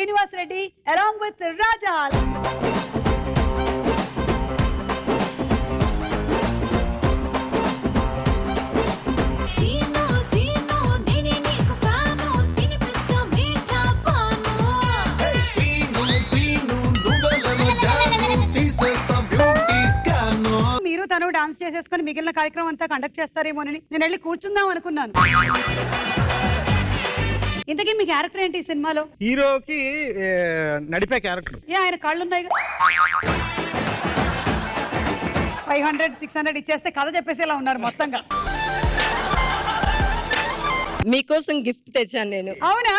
Srinivas Reddy along with Raja. మీరు తను dance చేసేసుకొని మిగిలిన కార్యక్రమం అంతా కండక్ట్ చేస్తారేమోనని నేను వెళ్ళి కూర్చుందాం అనుకున్నాను. ఇంతకీ మీ క్యారెక్టర్ ఏంటి ఈ సినిమాలో? హీరోకి నడిపే క్యారెక్టర్. ఆయన కాళ్ళు ఉన్నాయి 500-600 ఇచ్చేస్తే కథ చెప్పేసేలా ఉన్నారు మొత్తంగా. మీకోసం గిఫ్ట్ తెచ్చాను నేను. అవునా?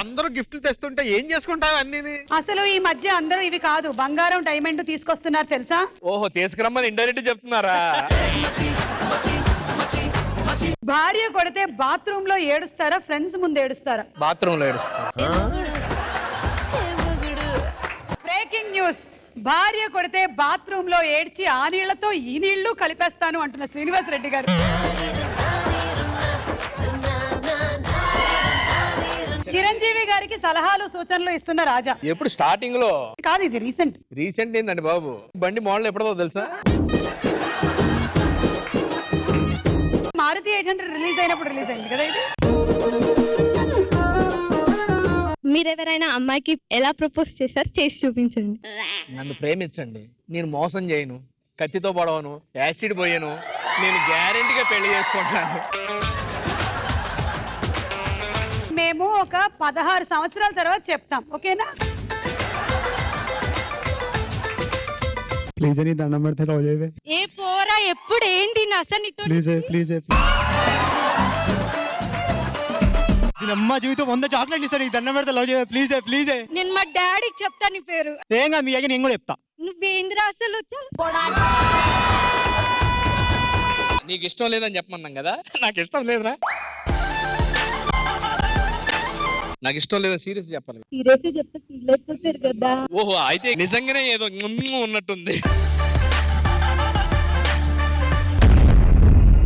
అందరూ గిఫ్ట్లు తెస్తుంటే ఏం చేసుకుంటావు అన్ని? అసలు ఈ మధ్య అందరూ ఇవి కాదు బంగారం డైమండ్ తీసుకొస్తున్నారు తెలుసా? ఓహో, తీసుకురమ్మని ఇండైరెక్ట్ చెప్తున్నారా? భార్య కొడితే బాత్రూమ్ లో ఏడుస్తారా, ఫ్రెండ్స్ ముందు ఏడుస్తారా? బాత్రూమ్ లో ఏడుస్తారా? బ్రేకింగ్ న్యూస్, భార్య కొడితే బాత్రూమ్ లో ఏడ్చి ఆ నీళ్లతో ఈ నీళ్లు కలిపేస్తాను అంటున్న శ్రీనివాస్ రెడ్డి గారు. చిరంజీవి గారికి సలహాలు సూచనలు ఇస్తున్న రాజా. ఎప్పుడు స్టార్టింగ్ లో కాదు, ఇది రీసెంట్ ఏంటండి బాబు? బండి మోడల్ ఎప్పుడో తెలుసా? మారుతి 800 రిలీజ్ అయినప్పుడు రిలీజ్ అయింది కదా ఇది. మీరెవరైనా అమ్మాయికి ఎలా ప్రపోజ్ చేశారు, చేసి చూపించండి. నన్ను ప్రేమించండి, నేను మోసం చేయను, కత్తితో పడవను, యాసిడ్ పోయాను, నేను గ్యారెంటీగా పెళ్లి చేసుకుంటాను. మేము ఒక 16 సంవత్సరాల తర్వాత చెప్తాం, ఓకేనా? ప్లీజ్ అని దండం పెడితే లవ్ చేయవే. ఏ పోరా, ఎప్పుడు ఏంటి అసలు నీతో? ప్లీజ్ దీని అమ్మ జీవితం 100 చాక్లెట్లు ఇస్తాను, నీకు దండం పెడితే లవ్ చేయవే. ప్లీజ్ నేను మా డాడీకి చెప్తా నీ పేరు. ఏంగా మీ అయ్య నేను కూడా చెప్తా. నువ్వేంద్రా అసలు? నీకు ఇష్టం లేదని చెప్పమన్నాం కదా. నాకు ఇష్టం లేదురా, నాకు ఇష్టం లేదా సీరియస్ చెప్పాలి. సీరియస్ చెప్తే ఫీల్ అయిపోతారు కదా. ఓహో, అయితే నిజంగానే ఏదో ఉన్నట్టుంది.